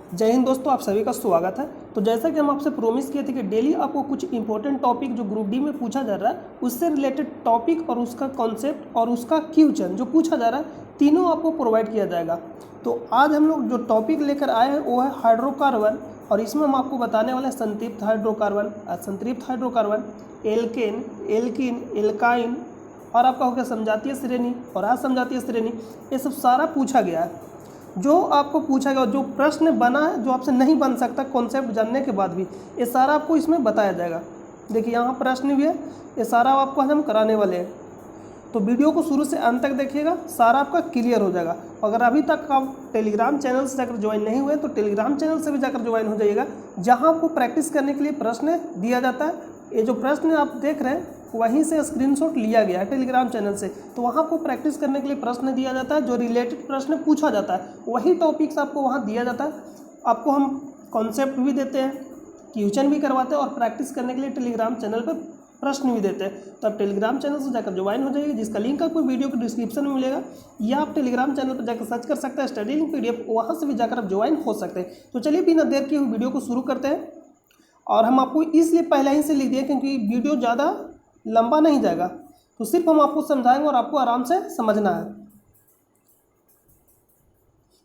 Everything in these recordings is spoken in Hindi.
जय हिंद दोस्तों, आप सभी का स्वागत है। तो जैसा कि हम आपसे प्रोमिस किए थे कि डेली आपको कुछ इंपॉर्टेंट टॉपिक जो ग्रुप डी में पूछा जा रहा है उससे रिलेटेड टॉपिक और उसका कॉन्सेप्ट और उसका क्वेश्चन जो पूछा जा रहा है तीनों आपको प्रोवाइड किया जाएगा। तो आज हम लोग जो टॉपिक लेकर आए हैं वो है हाइड्रोकार्बन, और इसमें हम आपको बताने वाले हैं संतृप्त हाइड्रोकार्बन, असंतृप्त हाइड्रोकार्बन, एल्केन, एल्कीन, एल्काइन और आपका हो गया समजातीय श्रेणी और असमजातीय श्रेणी। ये सब सारा पूछा गया है। जो आपको पूछा गया, जो प्रश्न बना है, जो आपसे नहीं बन सकता कॉन्सेप्ट जानने के बाद भी, ये सारा आपको इसमें बताया जाएगा। देखिए यहाँ प्रश्न भी है, ये सारा आपको हम कराने वाले हैं। तो वीडियो को शुरू से अंत तक देखिएगा, सारा आपका क्लियर हो जाएगा। अगर अभी तक आप टेलीग्राम चैनल से जाकर ज्वाइन नहीं हुए तो टेलीग्राम चैनल से भी जाकर ज्वाइन हो जाइएगा, जहाँ आपको प्रैक्टिस करने के लिए प्रश्न दिया जाता है। ये जो प्रश्न आप देख रहे हैं वहीं से स्क्रीनशॉट लिया गया है टेलीग्राम चैनल से। तो वहाँ आपको प्रैक्टिस करने के लिए प्रश्न दिया जाता है, जो रिलेटेड प्रश्न पूछा जाता है वही टॉपिक्स आपको वहाँ दिया जाता है। आपको हम कॉन्सेप्ट भी देते हैं, क्वेश्चन भी करवाते हैं और प्रैक्टिस करने के लिए टेलीग्राम चैनल पर प्रश्न भी देते हैं। तो आप टेलीग्राम चैनल से जाकर ज्वाइन हो जाइए, जिसका लिंक आपको वीडियो के डिस्क्रिप्शन में मिलेगा, या आप टेलीग्राम चैनल पर जाकर सर्च कर सकते हैं स्टडी लिंक PDF, वहाँ से भी जाकर आप ज्वाइन हो सकते हैं। तो चलिए बिना देर के वीडियो को शुरू करते हैं। और हम आपको इसलिए पहले ही से लिख दिए क्योंकि वीडियो ज़्यादा लंबा नहीं जाएगा, तो सिर्फ हम आपको समझाएंगे और आपको आराम से समझना है।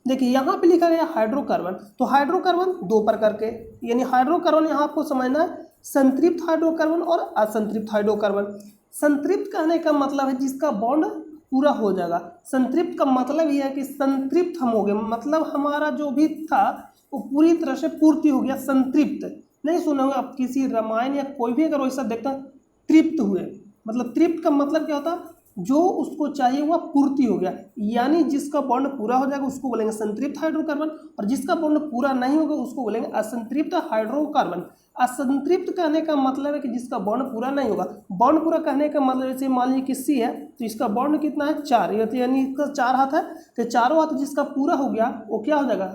देखिए यहाँ पे लिखा गया हाइड्रोकार्बन। तो हाइड्रोकार्बन दो प्रकार के, यानी हाइड्रोकार्बन यहाँ आपको समझना है संतृप्त हाइड्रोकार्बन और असंतृप्त हाइड्रोकार्बन। संतृप्त कहने का मतलब है जिसका बॉन्ड पूरा हो जाएगा। संतृप्त का मतलब यह है कि संतृप्त हम हो गए, मतलब हमारा जो भी था वो पूरी तरह से पूर्ति हो गया। संतृप्त नहीं सुना होगा आप, किसी रामायण या कोई भी अगर वैसा देखता है तृप्त हुए, मतलब तृप्त का मतलब क्या होता है, जो उसको चाहिए वह पूर्ति हो गया, यानी जिसका बॉन्ड पूरा हो जाएगा उसको बोलेंगे संतृप्त हाइड्रोकार्बन, और जिसका बॉन्ड पूरा नहीं होगा उसको बोलेंगे असंतृप्त हाइड्रोकार्बन। असंतृप्त कहने का मतलब है कि जिसका बॉन्ड पूरा नहीं होगा। बॉन्ड पूरा कहने का मतलब जैसे मान लीजिए कि C है तो इसका बॉन्ड कितना है 4, यानी इसका 4 हाथ है, तो चारों हाथ जिसका पूरा हो गया वो क्या हो जाएगा,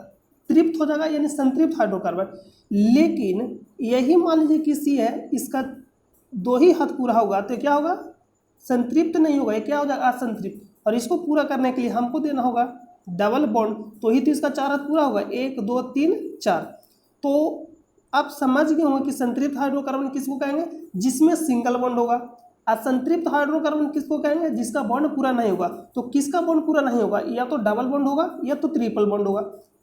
तृप्त हो जाएगा, यानी संतृप्त हाइड्रोकार्बन। लेकिन यही मान लीजिए कि C है, इसका 2 ही हाथ पूरा होगा तो क्या होगा, संतृप्त नहीं होगा, ये क्या हो जाएगा असंतृप्त। और इसको पूरा करने के लिए हमको देना होगा डबल बॉन्ड, तो ही तो इसका 4 हाथ पूरा होगा, 1 2 3 4। तो आप समझ गए होंगे कि संतृप्त हाइड्रोकार्बन किसको कहेंगे, जिसमें सिंगल बॉन्ड होगा। असंतृप्त हाइड्रोकार्बन किसको कहेंगे, जिसका बॉन्ड पूरा नहीं होगा। तो किसका बॉन्ड पूरा नहीं होगा, या तो डबल बॉन्ड होगा या तो ट्रिपल बॉन्ड होगा।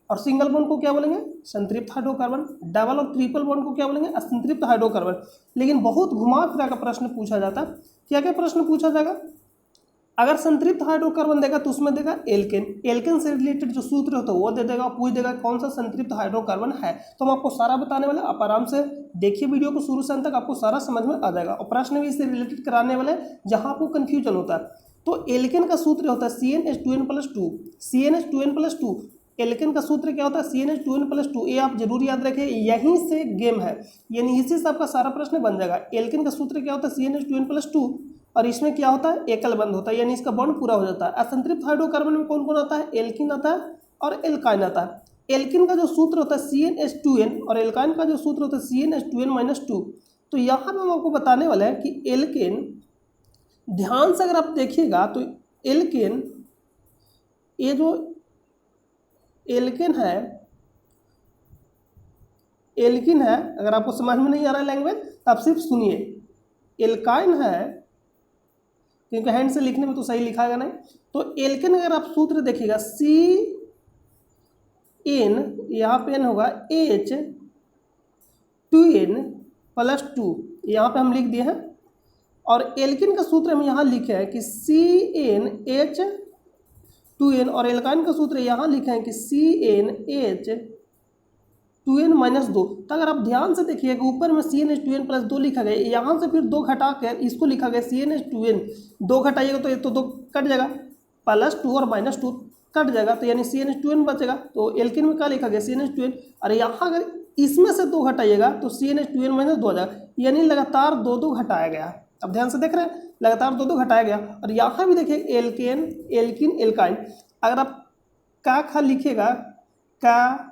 और सिंगल बॉन्ड को क्या बोलेंगे, संतृप्त हाइड्रोकार्बन। डबल और ट्रिपल बॉन्ड को क्या बोलेंगे, असंतृप्त हाइड्रोकार्बन। लेकिन बहुत घुमा फिरा का प्रश्न पूछा जाता है। क्या क्या प्रश्न पूछा जाएगा, अगर संतृप्त हाइड्रोकार्बन देगा तो उसमें देगा एल्केन, एल्केन से रिलेटेड जो सूत्र होता है वो दे देगा, पूछ देगा कौन सा संतृप्त हाइड्रोकार्बन है। तो हम आपको सारा बताने वाले, आप आराम से देखिए वीडियो को शुरू से अंत तक, आपको सारा समझ में आ जाएगा। और प्रश्न भी इससे रिलेटेड कराने वाले जहाँ आपको कन्फ्यूजन होता है। तो एल्केन का सूत्र होता है CnH2n+2, CnH2n+2। एल्केन का सूत्र क्या होता है, CnH2n+2। ये आप जरूर याद रखें, यहीं से गेम है, यानी इसी से आपका सारा प्रश्न बन जाएगा। एल्केन का सूत्र क्या होता है, CnH2n+2, और इसमें क्या होता है, एकल बंध होता है, यानी इसका बॉन्ड पूरा हो जाता है। असंतृप्त हाइड्रोकार्बन में कौन कौन आता है, एल्कीन आता है और एल्काइन आता है। एल्कीन का जो सूत्र होता है CnH2n और एल्काइन का जो सूत्र होता है CnH2n-2। तो यहाँ पर हम आपको बताने वाले हैं कि एल्केन, ध्यान से अगर आप देखिएगा तो एल्केन, ये जो एल्केन है, एल्कीन है, अगर आपको समझ में नहीं आ रहा है लैंग्वेज तो आप सिर्फ सुनिए। एल्काइन है, क्योंकि हैंड से लिखने में तो सही लिखाएगा नहीं। तो एल्केन अगर आप सूत्र देखिएगा CN, यहाँ पे N होगा H2n+2, यहाँ पे हम लिख दिए हैं। और एल्केन का सूत्र हम यहाँ लिखे हैं कि CnH2n, और एल्काइन का सूत्र यहाँ लिखे हैं कि CnH2n-2। तो अगर आप ध्यान से देखिएगा ऊपर में CnH2n+2 लिखा गया, यहाँ से फिर 2 घटा कर इसको लिखा गया CnH2n। 2 घटाइएगा तो ये तो 2 कट जाएगा, +2 और -2 कट जाएगा, तो यानी CnH2n बचेगा। तो एल्केन में क्या लिखा गया, CnH2n। और यहाँ अगर इसमें से 2 घटाइएगा तो CnH2n-2 आ जाएगा, यानी लगातार 2 घटाया गया। अब ध्यान से देख रहे हैं, लगातार 2 घटाया गया। और यहाँ भी देखिए एल्केन, एल्कीन, एल्काइन। अगर आप का खा लिखेगा, का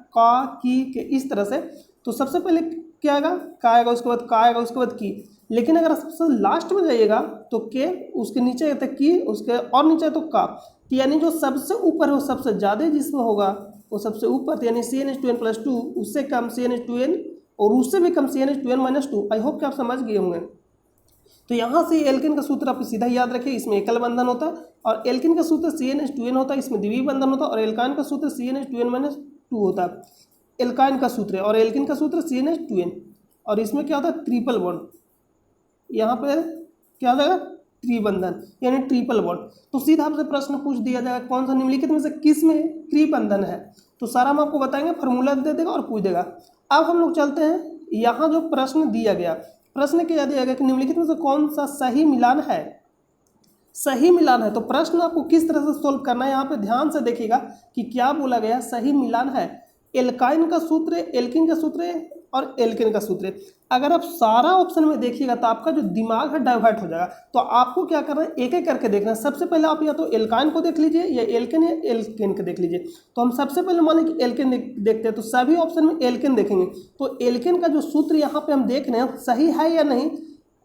की के इस तरह से, तो सबसे पहले क्या आएगा, का आएगा, उसके बाद का आएगा, उसके बाद की। लेकिन अगर सबसे लास्ट में जाइएगा तो के, उसके नीचे है की, उसके और नीचे है तो का, यानी जो सबसे ऊपर हो सबसे ज़्यादा जिसमें होगा वो सबसे ऊपर, तो यानी CnH2n+2, उससे कम CnH2n, और उससे भी कम CnH2n-2। आई होप कि आप समझ गए होंगे। तो यहाँ से एल्केन का सूत्र आप सीधा याद रखिए, इसमें एकल बंधन होता है, और एल्केन का सूत्र CnH2n होता है, इसमें द्विवीय बंधन होता है, और एल्काइन का सूत्र CnH2n-2 होता है। एल्काइन का सूत्र है, और एल्केन का सूत्र CnH2n, और इसमें क्या होता है ट्रिपल बॉन्ड, यहाँ पर क्या हो जाएगा त्रिबंधन यानी ट्रिपल बॉन्ड। तो सीधा आपसे प्रश्न पूछ दिया जाएगा कौन सा निम्नलिखित में से किस में त्रिबंधन है, तो सारा हम आपको बताएंगे, फार्मूला दे देगा और पूछ देगा। अब हम लोग चलते हैं, यहाँ जो प्रश्न दिया गया, प्रश्न क्या दिया गया कि निम्नलिखित में से कौन सा सही मिलान है, सही मिलान है। तो प्रश्न आपको किस तरह से सोल्व करना है, यहाँ पे ध्यान से देखिएगा कि क्या बोला गया, सही मिलान है एल्काइन का सूत्र, एल्किन का सूत्र और एल्केन का सूत्र। अगर आप सारा ऑप्शन में देखिएगा तो आपका जो दिमाग है डाइवर्ट हो जाएगा। तो आपको क्या करना है, एक एक करके देखना है। सबसे पहले आप या तो एल्काइन को देख लीजिए या एल्केन को देख लीजिए। तो हम सबसे पहले मान लें कि एल्केन देखते हैं, तो सभी ऑप्शन में एल्केन देखेंगे। तो एल्केन का जो सूत्र यहाँ पे हम देख रहे हैं सही है या नहीं,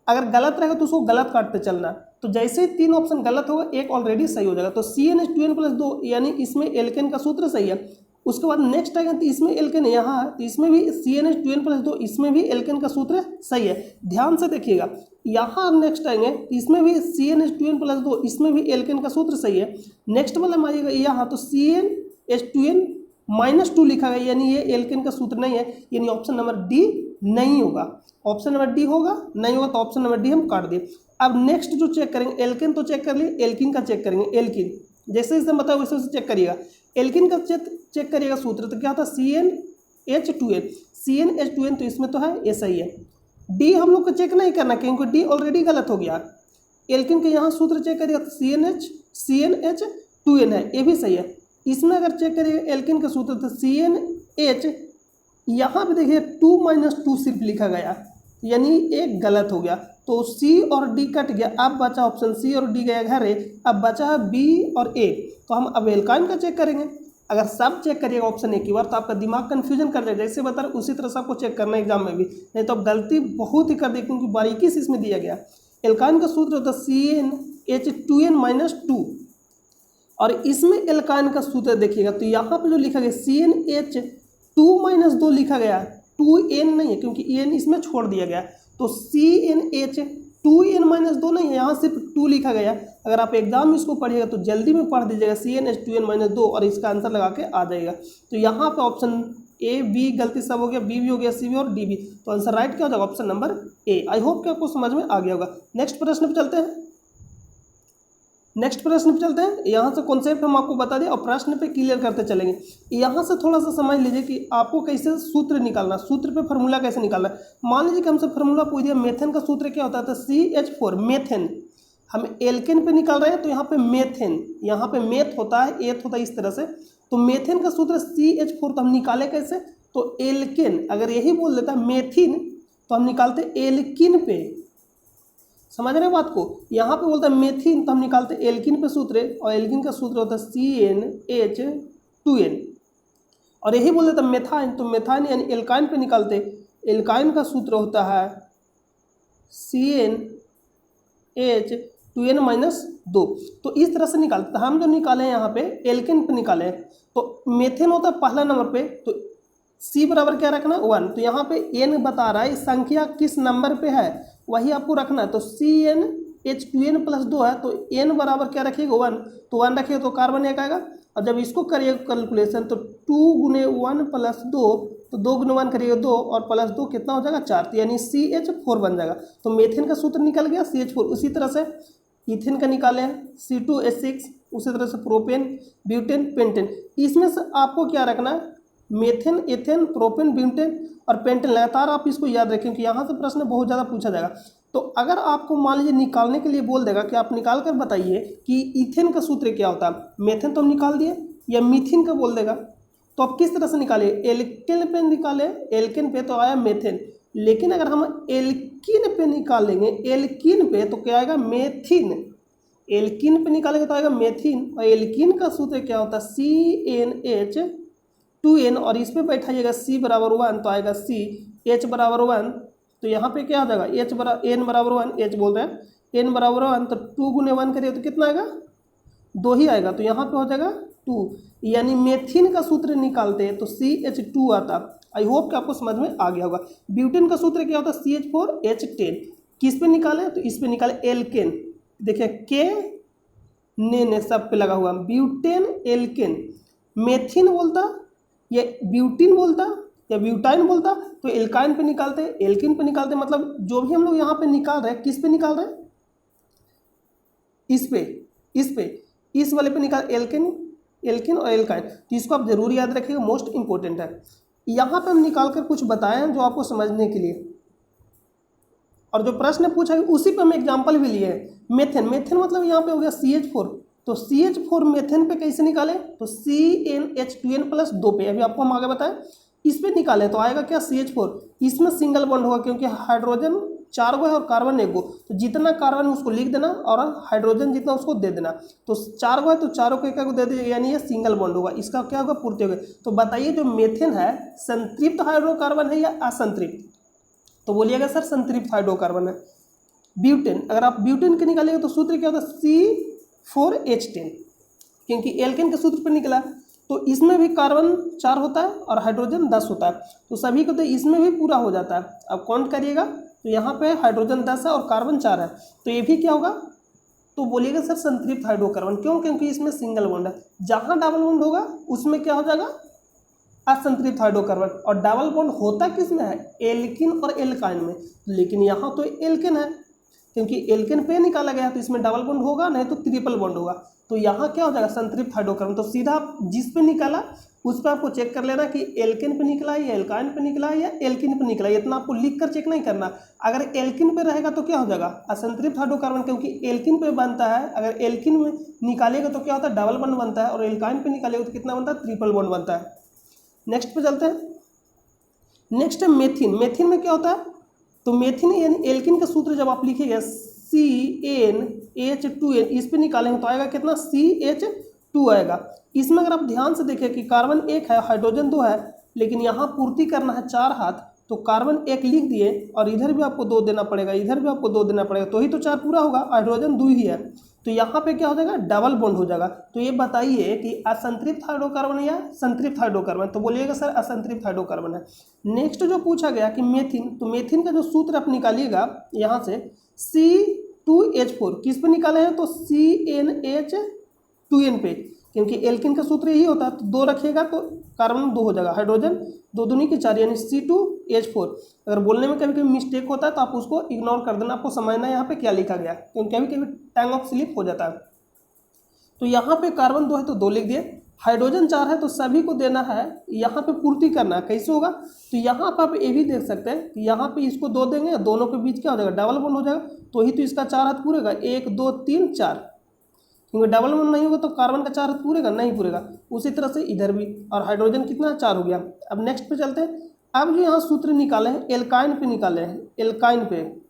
अगर गलत रहेगा तो उसको गलत काटते चलना। तो जैसे ही 3 ऑप्शन गलत होगा एक ऑलरेडी सही हो जाएगा। तो CnH2n+2 यानी इसमें एल्केन का सूत्र सही है। उसके बाद नेक्स्ट आएगा तो इसमें एल्केन यहाँ है, तो इसमें भी CnH2n+2, इसमें भी एल्केन का सूत्र सही है। ध्यान से देखिएगा, यहाँ नेक्स्ट आएंगे इसमें भी CnH2n+2, इसमें भी एल्केन का सूत्र सही है। नेक्स्ट वाला आइएगा यहाँ, तो CnH2n-2 लिखा गया, यानी ये एल्केन का सूत्र नहीं है, यानी ऑप्शन नंबर डी नहीं होगा। ऑप्शन नंबर डी होगा नहीं होगा, तो ऑप्शन नंबर डी हम काट दिए। अब नेक्स्ट जो चेक करेंगे, एल्केन तो चेक कर लिए, एल्किन का चेक करेंगे। एल्किन जैसे जैसे बताओ वैसे वैसे चेक करिएगा। एल्किन का चेक करिएगा सूत्र, तो क्या होता है CnH2n, तो इसमें तो है ये सही है। डी हम लोग को चेक नहीं करना क्योंकि डी ऑलरेडी गलत हो गया। एल्किन के यहाँ सूत्र चेक करिएगा तो CnH2n है, ये भी सही है। इसमें अगर चेक करिएगा एल्किन का सूत्र तो CnH, यहाँ पे देखिए 2-2 सिर्फ लिखा गया, यानी एक गलत हो गया। तो सी और डी कट गया, अब बचा ऑप्शन सी और डी गया घर है, अब बचा है बी और ए। तो हम अब एल्काइन का चेक करेंगे। अगर सब चेक करिएगा ऑप्शन एक ही बार तो आपका दिमाग कन्फ्यूजन कर जाएगा। जैसे बता रहे उसी तरह से आपको चेक करना है एग्जाम में भी, नहीं तो आप गलती बहुत ही कर दें क्योंकि बारीकी से इसमें दिया गया। एल्काइन का सूत्र होता है CnH2n-2, और इसमें एल्काइन का सूत्र देखिएगा तो यहाँ पे जो लिखा गया CnH2-2 लिखा गया, 2n नहीं है क्योंकि n इसमें छोड़ दिया गया। तो CnH2n-2 नहीं है, यहाँ सिर्फ 2 लिखा गया। अगर आप एग्जाम में इसको पढ़िएगा तो जल्दी में पढ़ दीजिएगा CnH2n-2 और इसका आंसर लगा के आ जाएगा। तो यहाँ पे ऑप्शन ए बी गलती सब हो गया, बी भी हो गया, सी भी और डी भी। तो आंसर राइट क्या हो जाएगा, option number A. I hope कि आपको समझ में आ गया होगा। नेक्स्ट प्रश्न पे चलते हैं। यहाँ से कॉन्सेप्ट हम आपको बता दें और प्रश्न पे क्लियर करते चलेंगे। यहाँ से थोड़ा सा समझ लीजिए कि आपको कैसे सूत्र निकालना, सूत्र पे फार्मूला कैसे निकालना। मान लीजिए कि हमसे फार्मूला पूछ दिया, मेथेन का सूत्र क्या होता है, तो CH4 मेथेन। हम एल्केन पे निकाल रहे हैं तो यहाँ पे मेथेन, यहाँ पे मेथ होता है, एथ होता है, इस तरह से। तो मेथेन का सूत्र CH4, तो हम निकाले कैसे, तो एल्केन अगर यही बोल देता मेथिन तो हम निकालते एल्किन पे। समझ रहे हैं बात को, यहाँ पे बोलता है मेथिन तो हम निकालते एल्किन पे सूत्र, और एल्किन का सूत्र होता है CnH2n। और यही बोल देता मेथाइन तो मेथाइन यानी एल्काइन पे निकालते, एल्काइन का सूत्र होता है CnH2n-2। तो इस तरह से निकालते। हम जो निकाले हैं यहाँ पे एल्किन पे निकाले हैं, तो मेथेन होता है पहला नंबर पे, तो C बराबर क्या रखना 1। तो यहाँ पे n बता रहा है संख्या किस नंबर पे है वही आपको रखना है। तो CnH2n+2 है तो n बराबर क्या रखिएगा 1, तो 1 रखिएगा तो कार्बन एक आएगा। और जब इसको करिएगा कैलकुलेशन तो 2 × 1 + 2, तो 2 × 1 करिएगा 2 और +2 कितना हो जाएगा 4, तो यानी CH4 बन जाएगा। तो मेथेन का सूत्र निकल गया CH4। उसी तरह से इथेन का निकाले हैं C2H6, उसी तरह से प्रोपेन, ब्यूटेन, पेंटेन। इसमें से आपको क्या रखना है, मेथेन, एथेन, प्रोपेन, ब्यूटेन और पेंटेन। लगातार आप इसको याद रखें कि यहाँ से प्रश्न बहुत ज़्यादा पूछा जाएगा। तो अगर आपको मान लीजिए निकालने के लिए बोल देगा कि आप निकाल कर बताइए कि इथेन का सूत्र क्या होता है, मेथेन तो हम निकाल दिए, या मीथिन का बोल देगा तो आप किस तरह से निकालिए, एल्केन पे निकाले, एल्केन पे तो आया मेथेन। लेकिन अगर हम एल्किन पे निकालेंगे, एल्किन पे तो क्या आएगा मेथिन, एल्किन पे निकालेंगे तो आएगा मेथिन। और एल्किन का सूत्र क्या होता है CnH2n, और इस पर बैठाइएगा C बराबर 1 तो आएगा C, H बराबर 1 तो यहाँ पे क्या हो जाएगा n बराबर 1, H बोल रहे हैं n बराबर 1 तो 2 × 1 करिए तो कितना आएगा 2 ही आएगा। तो यहाँ पे हो जाएगा टू, यानी मेथिन का सूत्र निकालते हैं तो CH2 आता। आई होप कि आपको समझ में आ गया होगा। ब्यूटेन का सूत्र क्या होता है? CH4H10। किस पे निकाले? तो इस पे निकाले, एल्केन। देखिए के ने सब पे लगा हुआ, ब्यूटेन एल्केन। मेथिन बोलता या ब्यूटीन बोलता या ब्यूटाइन बोलता तो एल्काइन पे निकालते, एल्किन पे निकालते। मतलब जो भी हम लोग यहाँ पे निकाल रहे हैं, किस पे निकाल रहे हैं? इस पे इस वाले पे निकाल, एल्किन और एल्काइन। तो इसको आप जरूर याद रखिएगा, मोस्ट इंपॉर्टेंट है। यहाँ पे हम निकाल कर कुछ बताए हैं जो आपको समझने के लिए, और जो प्रश्न पूछा है उसी पे हम एग्जाम्पल भी लिए हैं। मेथेन, मेथेन मतलब यहाँ पे हो गया CH4, तो CH4 मेथेन पे कैसे निकाले? तो CnH2n प्लस 2 पे, अभी आपको हम आगे बताएं। इस पे निकाले तो आएगा क्या? CH4। इसमें सिंगल बॉन्ड होगा क्योंकि हाइड्रोजन 4 गो है और कार्बन 1 गो, तो जितना कार्बन उसको लिख देना और हाइड्रोजन जितना उसको दे देना। तो 4 गो है तो चारों को एक को दे दीजिए, यानी ये सिंगल बॉन्ड होगा। इसका क्या होगा? पूर्ति होगा। तो बताइए जो मेथेन है संतृप्त हाइड्रोकार्बन है या असंतृप्त? तो बोलिएगा सर संतृप्त हाइड्रोकार्बन है। ब्यूटेन, अगर आप ब्यूटेन के निकालेंगे तो सूत्र क्या होता है? C4H10, क्योंकि एल्केन के सूत्र पर निकला। तो इसमें भी कार्बन 4 होता है और हाइड्रोजन 10 होता है, तो सभी को तो इसमें भी पूरा हो जाता है। अब काउंट करिएगा तो यहाँ पे हाइड्रोजन 10 है और कार्बन 4 है, तो ये भी क्या होगा? तो बोलिएगा सर संतृप्त हाइड्रोकार्बन। क्यों? क्योंकि इसमें सिंगल बॉन्ड है। जहाँ डबल बॉन्ड होगा उसमें क्या हो जाएगा? असंतृप्त हाइड्रोकार्बन। और डबल बॉन्ड होता किस में है? एल्किन और एल्काइन में। लेकिन यहाँ तो एल्केन है, क्योंकि एल्केन पे निकाला गया तो इसमें डबल बॉन्ड होगा, नहीं तो ट्रिपल बॉन्ड होगा। तो यहाँ क्या हो जाएगा? संतृप्त हाइड्रोकार्बन। तो सीधा आप जिस पे निकाला उस पर आपको चेक कर लेना कि एल्केन पे निकला है या एल्काइन पे निकला है या एल्किन पे निकला है। इतना आपको लिख कर चेक नहीं करना। अगर एल्किन पे रहेगा तो क्या हो जाएगा? असंतृप्त हाइड्रोकार्बन, क्योंकि एल्किन पे बनता है। अगर एल्किन में निकालेगा तो क्या होता है? डबल बॉन्ड बनता है, और एल्काइन पे निकालेगा तो कितना बनता है? ट्रिपल बॉन्ड बनता है। नेक्स्ट पे चलते हैं। नेक्स्ट है मेथिन। मेथिन में क्या होता है? तो मेथिन यानी एल्किन का सूत्र जब आप लिखिएगा CnH2n, इस पे निकालेंगे तो आएगा कितना? CH2 आएगा। इसमें अगर आप ध्यान से देखें कि कार्बन 1 है, हाइड्रोजन 2 है, लेकिन यहाँ पूर्ति करना है 4 हाथ, तो कार्बन 1 लिख दिए और इधर भी आपको 2 देना पड़ेगा, इधर भी आपको 2 देना पड़ेगा, तो ही तो 4 पूरा होगा। हाइड्रोजन 2 ही है, तो यहाँ पे क्या हो जाएगा? डबल बॉन्ड हो जाएगा। तो ये बताइए कि असंतृप्त हाइड्रोकार्बन या संतृप्त हाइड्रोकार्बन? तो बोलिएगा सर असंतृप्त हाइड्रोकार्बन है। नेक्स्ट जो पूछा गया कि मेथिन, तो मेथिन का जो सूत्र आप निकालिएगा यहाँ से C2H4, किस पे निकाले हैं? तो CnH2n पे, क्योंकि एल्किन का सूत्र यही होता है। तो 2 रखिएगा तो कार्बन 2 हो जाएगा, हाइड्रोजन 2 दूनी की 4, यानी C2H4। अगर बोलने में कभी कभी मिस्टेक होता है तो आप उसको इग्नोर कर देना, आपको समझना है यहाँ पे क्या लिखा गया, क्योंकि कभी कभी टंग ऑफ स्लिप हो जाता है। तो यहाँ पे कार्बन 2 है तो 2 लिख दिए, हाइड्रोजन 4 है तो सभी को देना है, यहाँ पे पूर्ति करना है। कैसे होगा? तो यहाँ पर आप ये भी देख सकते हैं कि यहाँ पे इसको 2 देंगे, दोनों के बीच क्या हो जाएगा? डबल बॉन्ड हो जाएगा, तो ही तो इसका 4 हाथ पूरेगा, 1 2 3 4, क्योंकि डबल बॉन्ड नहीं होगा तो कार्बन का 4 हाथ पूरेगा नहीं पूरेगा। उसी तरह से इधर भी, और हाइड्रोजन कितना? 4 हो गया। अब नेक्स्ट पे चलते हैं। अब जो यहाँ सूत्र निकाले हैं एल्काइन पे निकाले हैं, एल्काइन पे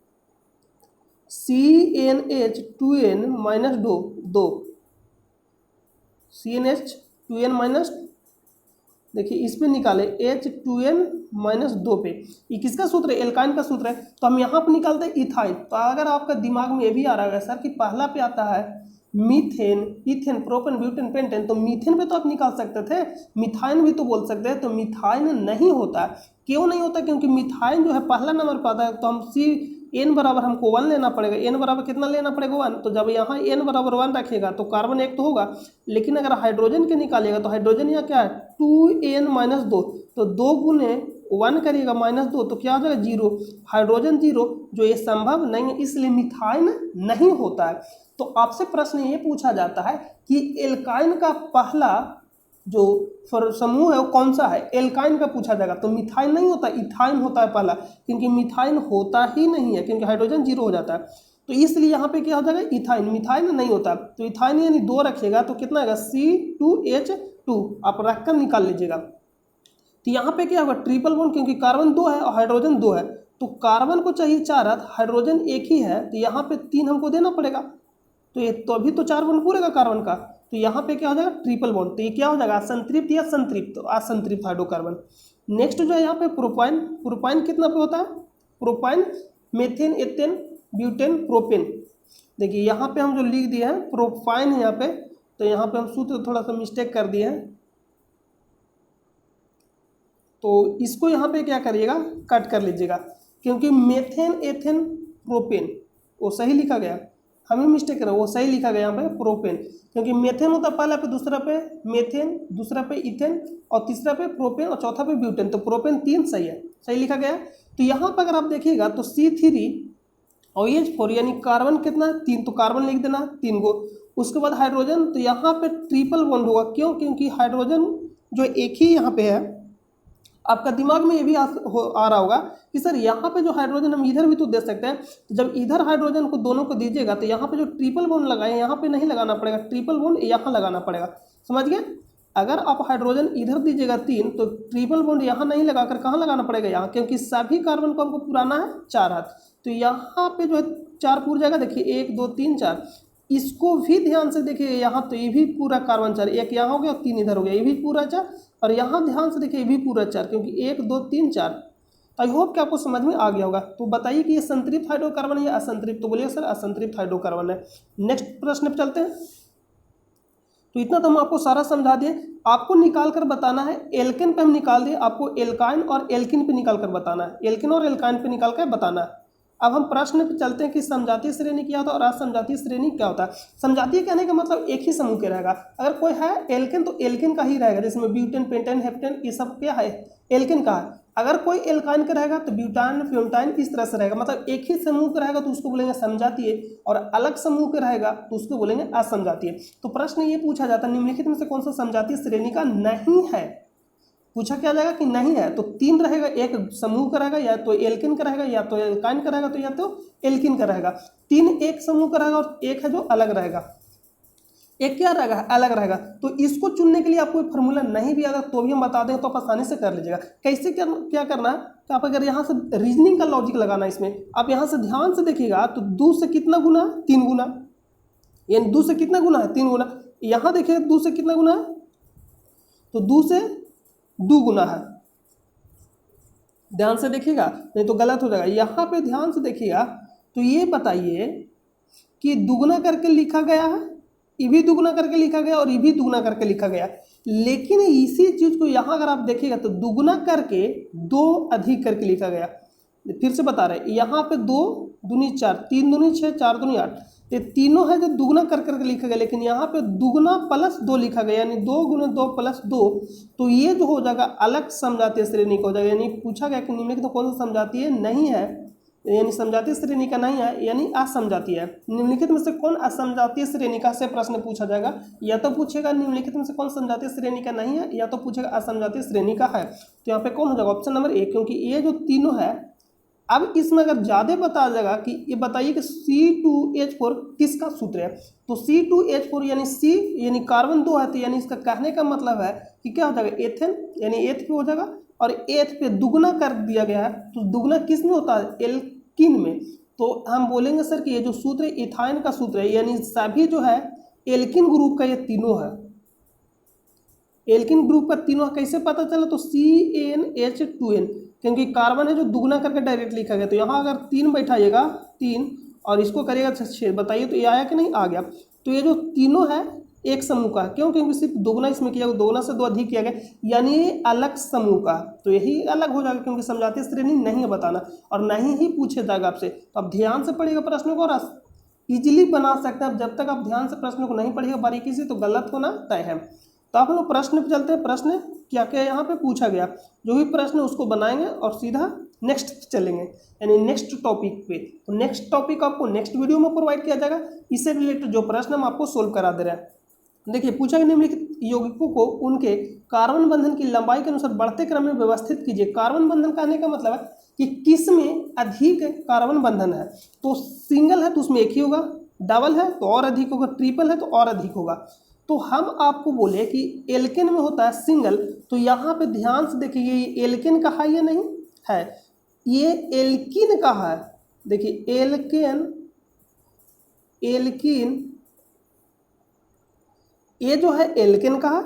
CnH2n माइनस 2 CnH2n माइनस, देखिए इस पे निकाले H2n माइनस 2 पे, ये किसका सूत्र है? एल्काइन का सूत्र है। तो हम यहाँ पे निकालते हैं इथाइन। तो अगर आपका दिमाग में ये भी आ रहा है सर कि पहला पे आता है methane, ethane, propane, butane, pentane, तो मीथेन पे तो आप निकाल सकते थे, मिथाइन भी तो बोल सकते हैं। तो मिथाइन नहीं होता है। क्यों नहीं होता? क्योंकि मिथाइन जो है पहला नंबर पर आता है, तो हम n बराबर हमको 1 लेना पड़ेगा। n बराबर कितना लेना पड़ेगा? 1। तो जब यहाँ n बराबर 1 रखेगा तो कार्बन 1 तो होगा, लेकिन अगर हाइड्रोजन के निकालेगा तो हाइड्रोजन यहाँ क्या है? 2n माइनस 2, तो 2 गुने 1 करिएगा माइनस 2, तो क्या हो जाएगा? 0। हाइड्रोजन 0, जो ये संभव नहीं है, इसलिए मिथाइन नहीं होता है। तो आपसे प्रश्न ये पूछा जाता है कि एल्काइन का पहला जो समूह है वो कौन सा है? एल्काइन का पूछा जाएगा। तो मिथाइन नहीं होता, इथाइन होता है पहला, क्योंकि मिथाइन होता ही नहीं है, क्योंकि हाइड्रोजन 0 हो जाता है। तो इसलिए यहाँ पे क्या हो जाएगा? इथाइन। मिथाइन नहीं होता। तो इथाइन यानी 2 रखिएगा तो कितना आएगा? C2H2 आप रख कर निकाल लीजिएगा। तो यहाँ पे क्या होगा? ट्रिपल बॉन्ड, क्योंकि कार्बन 2 है और हाइड्रोजन 2 है, तो कार्बन को चाहिए 4 हाथ, हाइड्रोजन 1 ही है, तो यहाँ पे 3 हमको देना पड़ेगा। तो ये तो अभी तो 4 बॉन्ड पूरेगा कार्बन का, तो यहाँ पे क्या हो जाएगा? Triple bond. तो ये क्या हो जाएगा? असंतृप्त या संतृप्त? तो असंतृप्त हाइड्रोकार्बन। नेक्स्ट जो है यहाँ पे प्रोपाइन। प्रोपाइन कितना पे होता है? Propyne, methane, ethane, butane, propane. देखिए यहाँ पे हम जो लिख दिए हैं प्रोपाइन है यहाँ पे, तो यहाँ पे हम सूत्र थोड़ा सा मिस्टेक कर दिए हैं, तो इसको यहाँ पे क्या करिएगा, कट कर लीजिएगा, क्योंकि मेथेन एथेन प्रोपेन वो सही लिखा गया, हमें मिस्टेक करा, वो सही लिखा गया यहाँ पे प्रोपेन, क्योंकि मेथेन होता पहला पे, दूसरा पे मेथेन, दूसरा पे इथेन और तीसरा पे प्रोपेन और चौथा पे ब्यूटेन, तो प्रोपेन 3 सही है, सही लिखा गया है। तो यहाँ पर अगर आप देखिएगा तो C3OH4 यानी कार्बन कितना है 3, तो कार्बन लिख देना 3 गो, उसके बाद हाइड्रोजन, तो यहाँ पे ट्रिपल बॉन्ड होगा, क्यों, क्योंकि हाइड्रोजन जो एक ही यहाँ पे है, आपका दिमाग में ये भी आ रहा होगा कि सर यहाँ पे जो हाइड्रोजन हम इधर भी तो दे सकते हैं, तो जब इधर हाइड्रोजन को दोनों को दीजिएगा तो यहाँ पे जो ट्रिपल बॉन्ड लगाए यहाँ पे नहीं लगाना पड़ेगा, ट्रिपल बॉन्ड यहाँ लगाना पड़ेगा, समझ गए। अगर आप हाइड्रोजन इधर दीजिएगा 3, तो ट्रिपल बॉन्ड यहाँ नहीं लगाकर कहाँ लगाना पड़ेगा, यहाँ, क्योंकि सभी कार्बन को हमको पुराना है 4 हाथ, तो यहाँ पे जो है 4 पूरा जाएगा, देखिए 1 2 3 4, इसको भी ध्यान से देखिए, यहाँ तो ये भी पूरा कार्बन 4, 1 यहाँ हो गया और 3 इधर हो गया, ये भी पूरा 4, और यहाँ ध्यान से देखिए ये भी पूरा 4, क्योंकि 1 2 3 4। तो आई होप कि आपको समझ में आ गया होगा। तो बताइए कि ये संतृप्त हाइड्रोकार्बन है या असंतृप्त, तो बोलिए सर असंतृप्त हाइड्रोकार्बन है। नेक्स्ट प्रश्न पे चलते हैं। तो इतना तो हम आपको सारा समझा दिए, आपको निकाल कर बताना है, एल्केन पे हम निकाल दिए, आपको एल्काइन और एल्किन पे निकाल कर बताना है, एल्किन और एल्काइन पे निकाल कर बताना है। अब हम प्रश्न पे चलते हैं कि समजातीय श्रेणी क्या होता है और असमजातीय श्रेणी क्या होता है। समजातीय कहने का मतलब एक ही समूह के रहेगा, अगर कोई है एल्केन तो एल्केन का ही रहेगा, जिसमें ब्यूटेन पेंटेन हेप्टेन ये सब क्या है, एल्केन का है। अगर कोई एल्काइन का रहेगा तो ब्यूटान प्यूटाइन इस तरह से रहेगा, मतलब एक ही समूह का रहेगा तो उसको बोलेंगे समजातीय, और अलग समूह का रहेगा तो उसको बोलेंगे असमजातीय। तो प्रश्न ये पूछा जाता है निम्नलिखित में से कौन सा समजातीय श्रेणी का नहीं है, पूछा क्या जाएगा कि नहीं है, तो 3 रहेगा, एक समूह का रहेगा, या तो एल्किन का रहेगा, या तो एल्काइन का रहेगा, तो या तो एल्किन का रहेगा। 3 एक समूह का रहेगा और एक है जो अलग रहेगा, एक क्या रहेगा, अलग रहेगा। तो इसको चुनने के लिए आपको फार्मूला नहीं भी आता तो भी हम बता दें, तो आप आसानी से कर लीजिएगा। कैसे क्या करना है कि आप अगर यहाँ से रीजनिंग का लॉजिक लगाना है इसमें, आप यहाँ से ध्यान से देखिएगा तो 2 से कितना गुना, 3 गुना, यानी 2 से कितना गुना है, 3 गुना। यहाँ देखिए 2 से कितना गुना है, तो 2 से 2 गुना है, ध्यान से देखिएगा नहीं तो गलत हो जाएगा। यहाँ पे ध्यान से देखिएगा तो ये बताइए कि दुगुना करके लिखा गया है, ये भी दुगुना करके लिखा गया और ये भी दुगुना करके लिखा गया, लेकिन इसी चीज को यहाँ अगर आप देखिएगा तो दुगुना करके 2 अधिक करके लिखा गया। फिर से बता रहे, यहाँ पे 2 दूनी 4, 3 दूनी 6, 4 दूनी 8, ये तीनों है जो दुगुना कर करके लिखा गया, लेकिन यहाँ पे दुगुना प्लस 2 लिखा गया, यानी 2 गुना 2 प्लस 2, तो ये जो हो जाएगा अलग समजातीय श्रेणी का हो जाएगा। यानी पूछा गया कि निम्नलिखित तो कौन सा समजातीय नहीं है, यानी समजातीय श्रेणी का नहीं है, यानी असमजातीय है। निम्नलिखित में से कौन असमजातीय श्रेणी का से प्रश्न पूछा जाएगा, या तो पूछेगा निम्नलिखित में से कौन समजातीय श्रेणी का नहीं है, या तो पूछेगा असमजातीय श्रेणी का है। तो यहाँ पे कौन हो जाएगा, ऑप्शन नंबर ए, क्योंकि ये जो तीनों है। अब इसमें अगर ज़्यादा बता जाएगा कि ये बताइए कि C2H4 किसका सूत्र है, तो C2H4 यानी C यानी कार्बन 2 है, तो यानी इसका कहने का मतलब है कि क्या हो जाएगा, एथेन, यानी एथ पे हो जाएगा, और एथ पे दुगुना कर दिया गया है, तो दुगुना किस में होता है, एल्किन में। तो हम बोलेंगे सर कि ये जो सूत्र है इथाइन का सूत्र है, यानी सभी जो है एल्किन ग्रुप का ये तीनों है, एल्किन ग्रुप का तीनों कैसे पता चला, तो CnH2n, क्योंकि कार्बन है जो दुगुना करके डायरेक्ट लिखा गया, तो यहाँ अगर 3 बैठाइएगा 3 और इसको करिएगा 6, बताइए तो ये आया कि नहीं, आ गया। तो ये जो तीनों है एक समूह का, क्यों, क्योंकि सिर्फ दुगुना इसमें किया, दोगुना से 2 अधिक किया गया, यानी ये अलग समूह का, तो यही अलग हो जाएगा, क्योंकि समजातीय श्रेणी नहीं है बताना और नहीं ही पूछे जाएगा आपसे। तो आप ध्यान से पढ़िएगा प्रश्नों को और इजीली बना सकते हैं। जब तक आप ध्यान से प्रश्नों को नहीं पढ़िएगा बारीकी से तो गलत होना तय है। तो आप लोग प्रश्न पे चलते हैं, प्रश्न क्या क्या यहाँ पे पूछा गया, जो भी प्रश्न उसको बनाएंगे और सीधा नेक्स्ट चलेंगे, यानी नेक्स्ट टॉपिक पे। तो नेक्स्ट टॉपिक आपको नेक्स्ट वीडियो में प्रोवाइड किया जाएगा, इससे रिलेटेड जो प्रश्न हम आपको सोल्व करा दे रहे हैं। देखिए पूछा गया निम्नलिखित यौगिकों को उनके कार्बन बंधन की लंबाई के अनुसार बढ़ते क्रम में व्यवस्थित कीजिए। कार्बन बंधन कहने का मतलब है कि किस में अधिक कार्बन बंधन है, तो सिंगल है तो उसमें एक ही होगा, डबल है तो और अधिक होगा, ट्रिपल है तो और अधिक होगा। तो हम आपको बोले कि एल्केन में होता है सिंगल, तो यहाँ पे ध्यान से देखिए ये एल्केन का है या नहीं है, ये एल्किन का है। देखिए एल्किन ये जो है एल्केन का है,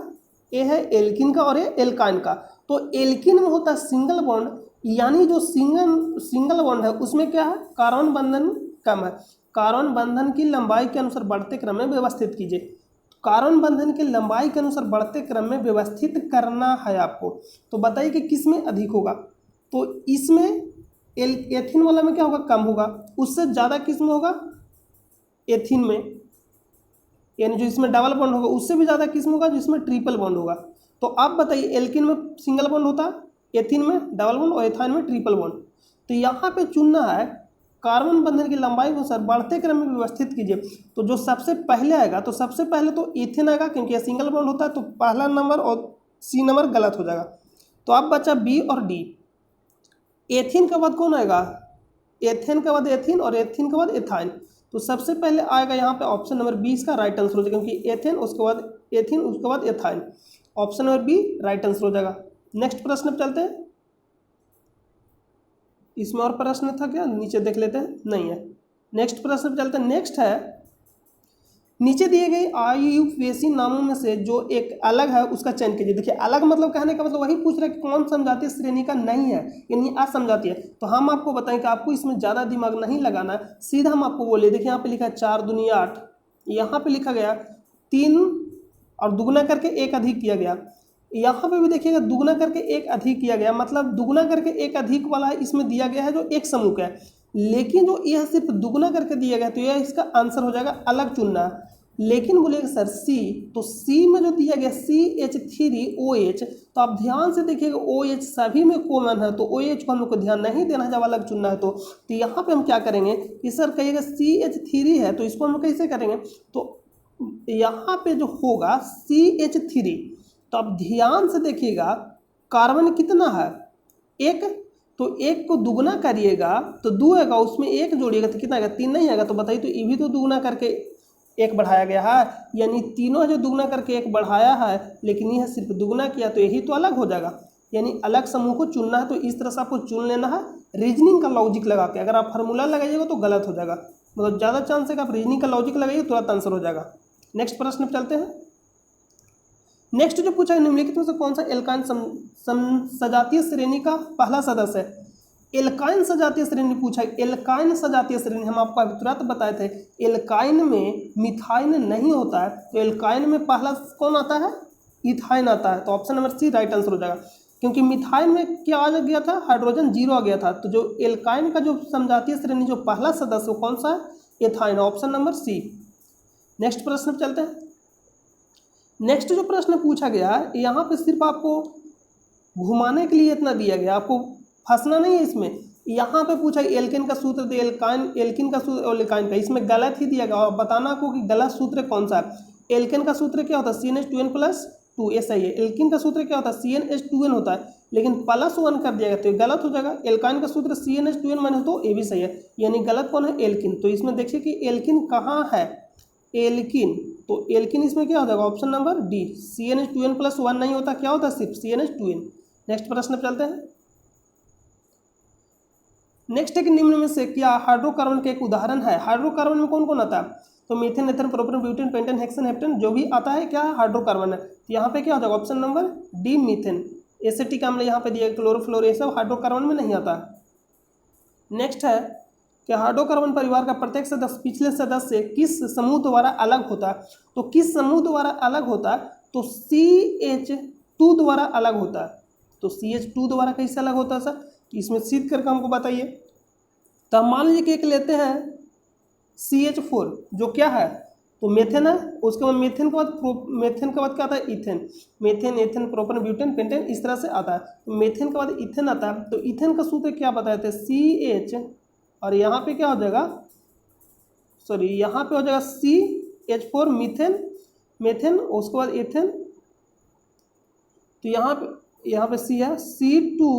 ये है एल्किन का और ये एल्काइन का। तो एल्किन में होता है सिंगल बॉन्ड, यानी जो सिंगल बॉन्ड है उसमें क्या है, कार्बन बंधन कम है। कार्बन बंधन की लंबाई के अनुसार बढ़ते क्रम में व्यवस्थित कीजिए। कार्बन बंधन की लंबाई के अनुसार बढ़ते क्रम में व्यवस्थित करना है आपको। तो बताइए कि किस में अधिक होगा। तो इसमें एथीन वाला में क्या होगा, कम होगा। उससे ज़्यादा किस में होगा, एथीन में, यानी जो इसमें डबल बॉन्ड होगा उससे भी ज़्यादा किस में होगा, जिसमें ट्रिपल बॉन्ड होगा। तो आप बताइए एल्किन में सिंगल बॉन्ड होता है, एथीन में डबल बॉन्ड और एथाइन में ट्रिपल बॉन्ड। तो यहाँ पे चुनना है कार्बन बंधन की लंबाई को सर बढ़ते क्रम में व्यवस्थित कीजिए। तो जो सबसे पहले आएगा, तो सबसे पहले तो एथेन आएगा क्योंकि यह सिंगल बॉन्ड होता है, तो पहला नंबर और सी नंबर गलत हो जाएगा। तो अब बचा बी और डी। एथीन के बाद कौन आएगा, एथेन के बाद एथीन और एथीन के बाद एथाइन। तो सबसे पहले आएगा यहाँ पे ऑप्शन नंबर बी इसका राइट आंसर हो जाएगा, क्योंकि एथेन उसके बाद एथीन उसके बाद ethyne. Option number B right answer हो जाएगा। नेक्स्ट प्रश्न पे चलते हैं। इसमें और प्रश्न था क्या, नीचे देख लेते हैं, नहीं है। नेक्स्ट प्रश्न पे चलते हैं। नेक्स्ट है, नीचे दिए गए आयुर्वेशी नामों में से जो एक अलग है उसका चयन कीजिए। देखिए अलग मतलब कहने का मतलब वही पूछ रहा है कि कौन समझाती श्रेणी का नहीं है, यानी असमझाती है। तो हम आपको बताएं कि आपको इसमें ज़्यादा दिमाग नहीं लगाना है, सीधा हम आपको बोले। देखिए यहाँ पे लिखा है 4 दूनी 8, यहाँ पे लिखा गया 3 और दुगना करके 1 अधिक किया गया। यहाँ पे भी देखिएगा दुगना करके 1 अधिक किया गया, मतलब दुगना करके 1 अधिक वाला इसमें दिया गया है जो एक समूह का है। लेकिन जो यह सिर्फ दुगना करके दिया गया तो यह इसका आंसर हो जाएगा, अलग चुनना। लेकिन बोलिएगा सर सी, तो सी में जो दिया गया CH3OH, तो आप ध्यान से देखिएगा OH सभी में कॉमन है, तो OH को हम लोग को ध्यान नहीं देना है जब अलग चुनना है। तो यहाँ पे हम क्या करेंगे कि सर कहिएगा CH3 है, तो इसको हम कैसे करेंगे। तो यहाँ पे जो होगा CH3, तो आप ध्यान से देखिएगा कार्बन कितना है, 1, तो 1 को दुगना करिएगा तो 2 आएगा, उसमें 1 जोड़िएगा तो कितना आएगा, 3 नहीं आएगा। तो बताइए, तो ये भी तो दुगना करके 1 बढ़ाया गया है, यानी तीनों जो दुगना करके 1 बढ़ाया है, लेकिन यह सिर्फ दुगना किया, तो यही तो अलग हो जाएगा। यानी अलग समूह को चुनना है, तो इस तरह से आपको चुन लेना है रीजनिंग का लॉजिक लगा के। अगर आप फार्मूला लगाइएगा तो गलत हो जाएगा, मतलब ज़्यादा चांस है कि आप रीजनिंग का लॉजिक लगाइए तुरंत आंसर हो जाएगा। नेक्स्ट प्रश्न पर चलते हैं। नेक्स्ट जो पूछा है, निम्नलिखित में से कौन सा एल्काइन सजातीय श्रेणी का पहला सदस्य है। एल्काइन सजातीय श्रेणी पूछा है। एल्काइन सजातीय श्रेणी हम आपको अभी तुरंत बताए थे, एल्काइन में मिथाइन नहीं होता है, तो एल्काइन में पहला कौन आता है, इथाइन आता है। तो option number C right answer हो जाएगा, क्योंकि मिथाइन में क्या आ गया था, हाइड्रोजन 0 आ गया था। तो जो एल्काइन का जो समजातीय श्रेणी जो पहला सदस्य वो कौन सा है, ethyne. Option number C. Next प्रश्न पर चलते हैं। नेक्स्ट जो प्रश्न पूछा गया है, यहाँ पे सिर्फ आपको घुमाने के लिए इतना दिया गया, आपको फंसना नहीं है इसमें। यहाँ पे पूछा एल्केन का सूत्र दे, एल्किन का सूत्र और एल्काइन का, इसमें गलत ही दिया गया और बताना आपको कि गलत सूत्र कौन सा है। एल्केन का सूत्र क्या होता है, CnH2n+2, ऐसा ही है। एल्किन का सूत्र क्या होता है, CnH2n होता है, लेकिन +1 कर दिया गया तो ये गलत हो जाएगा। एल्काइन का सूत्र CnH2n-2, ये भी सही है, यानी गलत कौन है, एल्किन। तो इसमें देखिए कि एल्किन कहाँ है, एल्किन, तो एल्किन इसमें क्या हो जाएगा, ऑप्शन नंबर डी। CnH2n+1 नहीं होता, क्या होता है, सिर्फ CnH2n। नेक्स्ट प्रश्न पर चलते हैं। नेक्स्ट है कि निम्न में से क्या हाइड्रोकार्बन का एक उदाहरण है। हाइड्रोकार्बन में कौन कौन आता है, तो methane, ethane, propane, butane, pentane, hexane, heptane, जो भी आता है क्या है, हाइड्रोकार्बन है। तो यहाँ पे क्या हो जाएगा, option number D methane. Acetic अम्ल यहाँ पे दिया, क्लोरोफ्लोर, ये सब हाइड्रोकार्बन में नहीं आता है। नेक्स्ट है कि हाइड्रोकार्बन परिवार का प्रत्येक सदस्य पिछले सदस्य से किस समूह द्वारा अलग होता है। तो किस समूह द्वारा अलग होता है, तो CH2 द्वारा अलग होता है। तो CH2 द्वारा कैसे अलग होता है सर, इसमें सिद्ध करके हमको बताइए। तो हम मान लीजिए कि एक लेते हैं CH4, जो क्या है, तो मेथेन है। उसके बाद मेथेन के बाद क्या आता है, ethane. Methane, ethane, propane, butane, pentane, इस तरह से आता है। तो मेथेन के बाद इथेन आता है। तो इथेन का सूत्र क्या बताए थे, CH, और यहाँ पे क्या हो जाएगा, सॉरी यहाँ पे हो जाएगा CH4 मीथेन, मेथेन, उसके बाद एथेन। तो यहाँ पे C है C2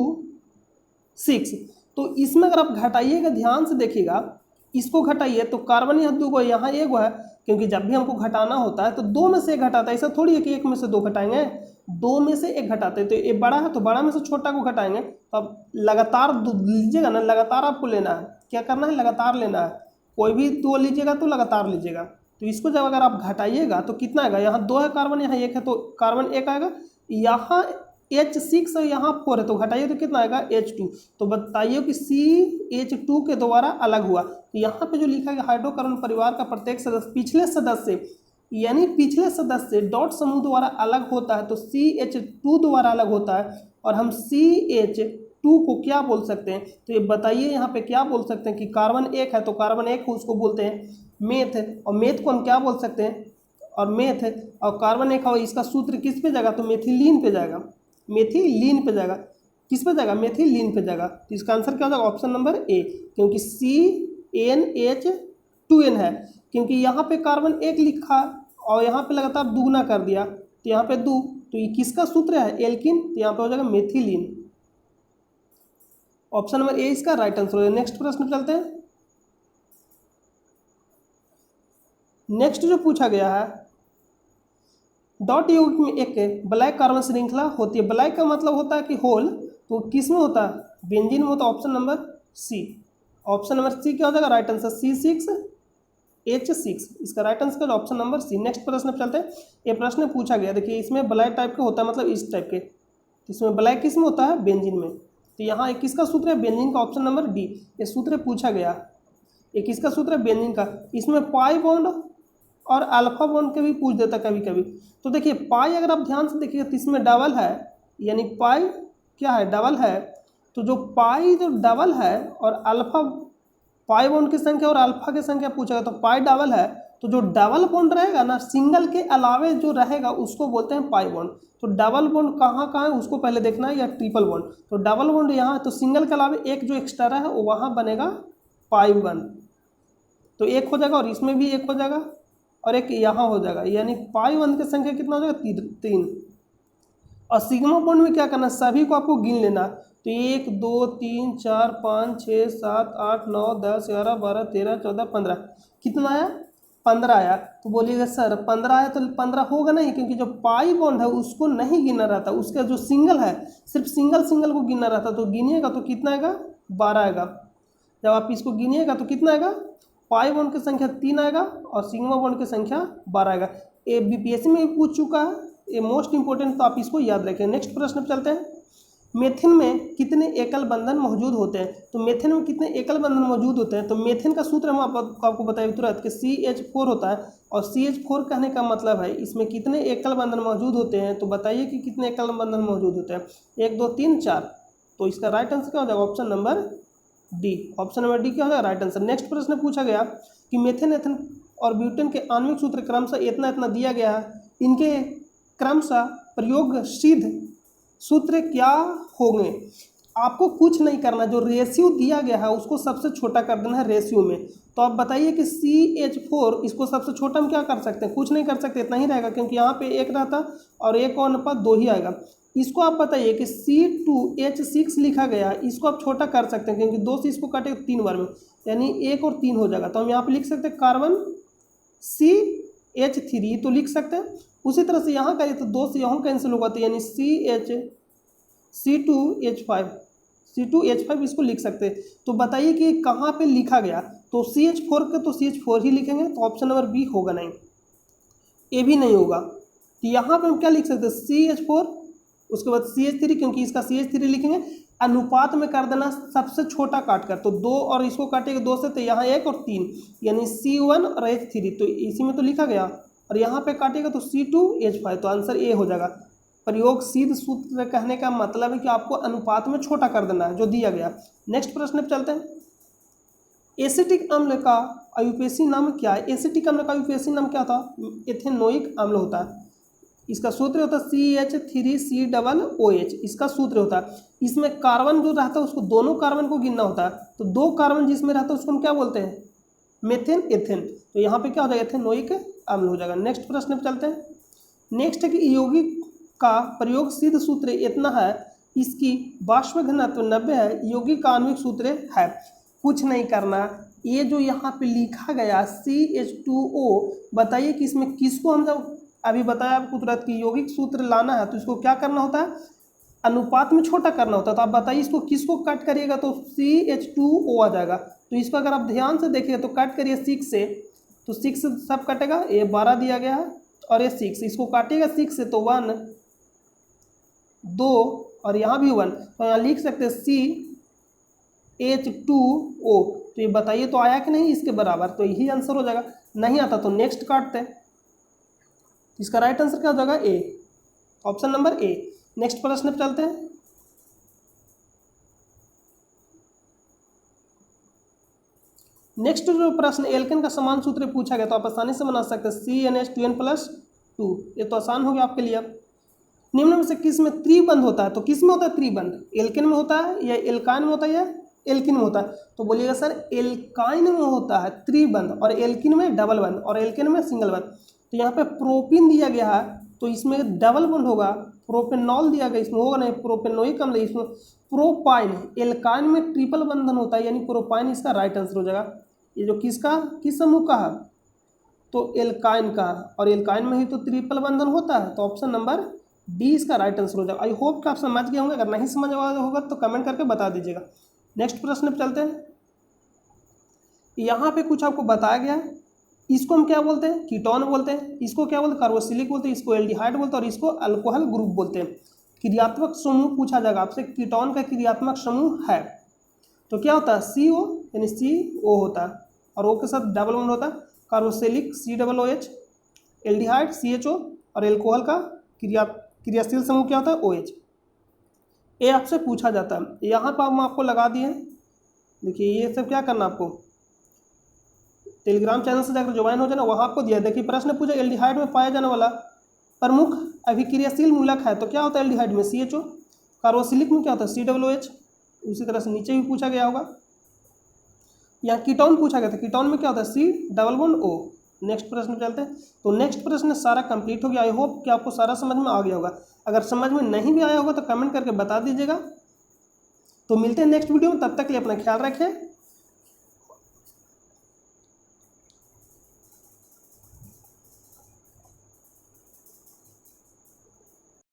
6। तो इसमें अगर आप घटाइएगा, ध्यान से देखिएगा, इसको घटाइए तो कार्बन यहाँ 2 यहाँ 1 है, क्योंकि जब भी हमको घटाना होता है तो 2 में से 1 घटाता है। ऐसा थोड़ी है कि 1 में से 2 घटाएंगे, 2 में से 1 घटाते हैं। तो ये बड़ा है तो बड़ा में से छोटा को घटाएंगे। तो अब लगातार लीजिएगा ना, लगातार आपको लेना है, क्या करना है, लगातार लेना है। कोई भी 2 लीजिएगा तो लगातार लीजिएगा। तो इसको जब अगर आप घटाइएगा तो कितना आएगा, यहाँ 2 है कार्बन, यहाँ 1 है, तो कार्बन 1 आएगा, यहाँ H6 और यहाँ 4 है, तो घटाइए तो कितना आएगा, H2। तो बताइए कि CH2 के द्वारा अलग हुआ। तो यहाँ पे जो लिखा है हाइड्रोकार्बन परिवार का प्रत्येक सदस्य पिछले सदस्य से यानी पिछले सदस्य डॉट समूह द्वारा अलग होता है तो CH2 द्वारा अलग होता है, और हम CH2 को क्या बोल सकते हैं, तो ये बताइए यहाँ पे क्या बोल सकते हैं कि कार्बन एक है तो कार्बन एक उसको बोलते हैं मेथ, और मेथ को हम क्या बोल सकते हैं, और मेथ और कार्बन एक है, इसका सूत्र किस पे जाएगा, तो मेथिलीन पे जाएगा, मेथिलीन पे जाएगा, किस पे जाएगा, मेथिलीन पे जाएगा। तो इसका आंसर क्या हो जाएगा, ऑप्शन नंबर ए, क्योंकि CnH2n है, क्योंकि यहाँ पे कार्बन एक लिखा और यहाँ पे लगातार दुगना कर दिया, तो यहाँ पे दो, तो ये किसका सूत्र है, एल्किन, तो यहाँ पे हो जाएगा मेथिलीन। ऑप्शन नंबर ए इसका राइट आंसर हो जाएगा। नेक्स्ट प्रश्न चलते हैं। नेक्स्ट जो पूछा गया है, डॉट यौगिक में एक ब्लैक कार्बन श्रृंखला होती है, ब्लैक का मतलब होता है कि होल, तो किस में होता है, बेंजीन में होता है, option number C. Option number C क्या हो जाएगा, राइट आंसर C6H6, इसका right answer option number C. Next प्रश्न पे चलते हैं। ये प्रश्न पूछा गया, देखिए इसमें ब्लैक टाइप का होता है, मतलब इस टाइप के, इसमें ब्लैक किस में होता है, बेंजीन में, तो यहाँ एक किसका सूत्र है, बेंजीन का, ऑप्शन नंबर डी, ये सूत्र पूछा गया। ये किसका सूत्र है, बेंजीन का। इसमें पाई बॉन्ड और अल्फा बॉन्ड के भी पूछ देता कभी कभी, तो देखिए पाई अगर आप ध्यान से देखिए तो इसमें डबल है, यानी पाई क्या है, डबल है, तो जो पाई जो डबल है और अल्फा, पाई बॉन्ड की संख्या और अल्फा की संख्या पूछेगा, तो पाई डबल है, तो जो डबल बॉन्ड रहेगा ना, सिंगल के अलावे जो रहेगा उसको बोलते हैं पाई बॉन्ड। तो डबल बॉन्ड कहाँ कहाँ है उसको पहले देखना है, या ट्रिपल बॉन्ड, तो डबल बॉन्ड यहाँ, तो सिंगल के अलावे एक जो एक्स्ट्रा है वहाँ बनेगा पाई बॉन्ड, तो एक हो जाएगा, और इसमें भी एक हो जाएगा, और एक यहाँ हो जाएगा, यानी पाई बॉन्ड की संख्या कितना हो जाएगा, 3। और सिग्मा बॉन्ड में क्या करना है, सभी को आपको गिन लेना, तो 1 2 3 4 5 6 7 8 9 10 11 12 13 14 15, कितना आया, 15 आया। तो बोलिएगा सर 15 आया तो 15 होगा नहीं, क्योंकि जो पाई बॉन्ड है उसको नहीं गिना रहता, उसका जो सिंगल है सिर्फ सिंगल को गिनना रहता, तो गिनिएगा तो कितना आएगा, 12 आएगा। जब आप इसको गिनिएगा तो कितना आएगा, पाई बॉन्ड की संख्या 3 आएगा और सिग्मा बॉन्ड की संख्या 12 आएगा। ये बीपीएससी में भी पूछ चुका है, ये मोस्ट इंपॉर्टेंट, तो आप इसको याद रखें। नेक्स्ट प्रश्न पे चलते हैं। मेथेन में कितने एकल बंधन मौजूद होते हैं, तो मेथेन में कितने एकल बंधन मौजूद होते हैं, तो मेथेन का सूत्र हम आपको बताए तुरंत कि CH4 होता है, और CH4 कहने का मतलब है इसमें कितने एकल बंधन मौजूद होते हैं, तो बताइए कि कितने एकल बंधन मौजूद होते हैं, 1 2 3 4, तो इसका राइट आंसर क्या हो जाएगा, option number D, option number D क्या हो जाएगा, राइट आंसर। नेक्स्ट प्रश्न पूछा गया कि मेथेन, एथेन और ब्यूटेन के आणविक सूत्र क्रमशः इतना इतना दिया गया है, इनके क्रमशः प्रयोग सिद्ध सूत्र क्या होंगे। आपको कुछ नहीं करना, जो रेशियो दिया गया है उसको सबसे छोटा कर देना है रेशियो में। तो आप बताइए कि CH4 इसको सबसे छोटा हम क्या कर सकते हैं, कुछ नहीं कर सकते, इतना ही रहेगा, क्योंकि यहाँ पे एक रहता और एक और अनुपात 2 ही आएगा। इसको आप बताइए कि C2H6 लिखा गया है, इसको आप छोटा कर सकते हैं, क्योंकि 2 से इसको काटेगा 3 बार में, यानी 1 और 3 हो जाएगा, तो हम यहाँ पे लिख सकते हैं कार्बन CH3 तो लिख सकते हैं। उसी तरह से यहाँ करिए तो 2 से यहाँ कैंसिल होगा, तो यानी C2H5 इसको लिख सकते हैं। तो बताइए कि कहाँ पे लिखा गया, तो CH4 के तो CH4 ही लिखेंगे, तो ऑप्शन नंबर बी होगा नहीं, ए भी नहीं होगा। तो यहाँ पे हम क्या लिख सकते हैं, CH4 उसके बाद CH3, क्योंकि इसका CH3 लिखेंगे, अनुपात में कर देना सबसे छोटा काट कर, तो 2 और इसको काटेगा 2 से, तो यहाँ 1 और 3, यानी C1 और H3, तो इसी में तो लिखा गया, और यहाँ पे काटेगा तो C2H5, तो आंसर ए हो जाएगा। प्रयोग सिद्ध सूत्र कहने का मतलब है कि आपको अनुपात में छोटा कर देना है जो दिया गया। नेक्स्ट प्रश्न पे चलते हैं। एसिटिक अम्ल का आयुपेशी नाम क्या है, एसिटिक अम्ल का आयुपेशी नाम क्या था, एथेनोइक अम्ल होता है, इसका सूत्र होता है CH3COOH, इसका सूत्र होता है। इसमें कार्बन जो रहता है उसको दोनों कार्बन को गिनना होता है, तो 2 कार्बन जिसमें रहता है उसको हम क्या बोलते हैं, मेथेन एथेन, तो यहाँ पे क्या हो जाएगा, एथेनोइक अम्ल हो जाएगा। नेक्स्ट प्रश्न पे चलते हैं। नेक्स्ट है कि यौगिक का प्रयोग सिद्ध सूत्र इतना है, इसकी वाष्प घनत्व 90 है, यौगिक का आणविक सूत्र है, कुछ नहीं करना। ये जो यहाँ पे लिखा गया CH2O, बताइए कि इसमें किसको हम जब अभी बताया आपको तुरंत कि यौगिक सूत्र लाना है तो इसको क्या करना होता है, अनुपात में छोटा करना होता है। तो आप बताइए इसको किसको कट करिएगा, तो CH2O आ जाएगा। तो इसको अगर आप ध्यान से देखिए तो कट करिए 6 से, तो 6 से सब कटेगा, ये 12 दिया गया है और ये 6, इसको काटिएगा 6 से तो 1 2 और यहाँ भी 1, तो यहाँ लिख सकते हैं CH2O। तो ये बताइए तो आया कि नहीं इसके बराबर, तो यही आंसर हो जाएगा। नहीं आता तो नेक्स्ट काटते हैं। तो इसका राइट आंसर क्या हो जाएगा? ए, ऑप्शन नंबर ए। नेक्स्ट प्रश्न पे चलते हैं। नेक्स्ट जो प्रश्न एल्केन का समान सूत्र पूछा गया तो आप आसानी से बना सकते हैं CnH2n+2। ये तो आसान हो गया आपके लिए। निम्न में से किस में त्रिबंध होता है? तो किस में होता है त्रिबंध? एल्केन में होता है या एल्काइन में होता है या एल्किन में होता है? तो बोलिएगा सर एल्काइन में होता है त्रिबंध, और एल्किन में डबल बंध, और एल्केन में सिंगल बंध। तो यहाँ पे प्रोपिन दिया गया है तो इसमें डबल बंध होगा। प्रोपेनॉल दिया गया, इसमें होगा नहीं, प्रोपेनोइक अम्ल, इसमें प्रोपाइन। एल्काइन में ट्रिपल बंधन होता है यानी प्रोपाइन इसका राइट आंसर हो जाएगा। ये जो किसका, किस समूह का है? तो एल्काइन का, और एल्काइन में ही तो ट्रिपल बंधन होता है। तो ऑप्शन नंबर डी इसका राइट आंसर हो जाएगा। आई होप कि आप समझ गए होंगे। अगर नहीं समझ होगा तो कमेंट करके बता दीजिएगा। नेक्स्ट प्रश्न पे चलते हैं। यहाँ पे कुछ आपको बताया गया है। इसको हम क्या बोलते हैं? कीटोन बोलते हैं। इसको क्या बोलते हैं? कार्बोक्सिलिक बोलते हैं। इसको एल्डिहाइड बोलते हैं, और इसको अल्कोहल ग्रुप बोलते हैं। क्रियात्मक समूह पूछा जाएगा आपसे, कीटोन का क्रियात्मक समूह है तो क्या होता है? CO यानी CO होता है, और O के साथ डबल बॉन्ड होता है। कार्बोक्सिलिक COOH, एल्डिहाइड CHO, और एल्कोहल का क्रियाशील समूह क्या होता है? OH। ये आपसे पूछा जाता है। यहाँ पर हम आपको लगा दिए। देखिए ये सब क्या करना आपको, टेलीग्राम चैनल से जाकर ज्वाइन हो जाना, वहाँ आपको दिया। देखिए प्रश्न पूछा एल्डिहाइड में पाया जाने वाला प्रमुख अभिक्रियाशील मूलक है तो क्या होता है? एल्डिहाइड में CHO। कार्बोक्सिलिक में क्या होता है? COOH। उसी तरह से नीचे भी पूछा गया होगा। यहाँ कीटोन पूछा गया था, कीटोन में क्या होता है? C+O। नेक्स्ट प्रश्न चलते हैं। तो नेक्स्ट प्रश्न सारा कंप्लीट हो गया। आई होप कि आपको सारा समझ में आ गया होगा। अगर समझ में नहीं भी आया होगा तो कमेंट करके बता दीजिएगा। तो मिलते हैं नेक्स्ट वीडियो में, तब तक के लिए अपना ख्याल रखें।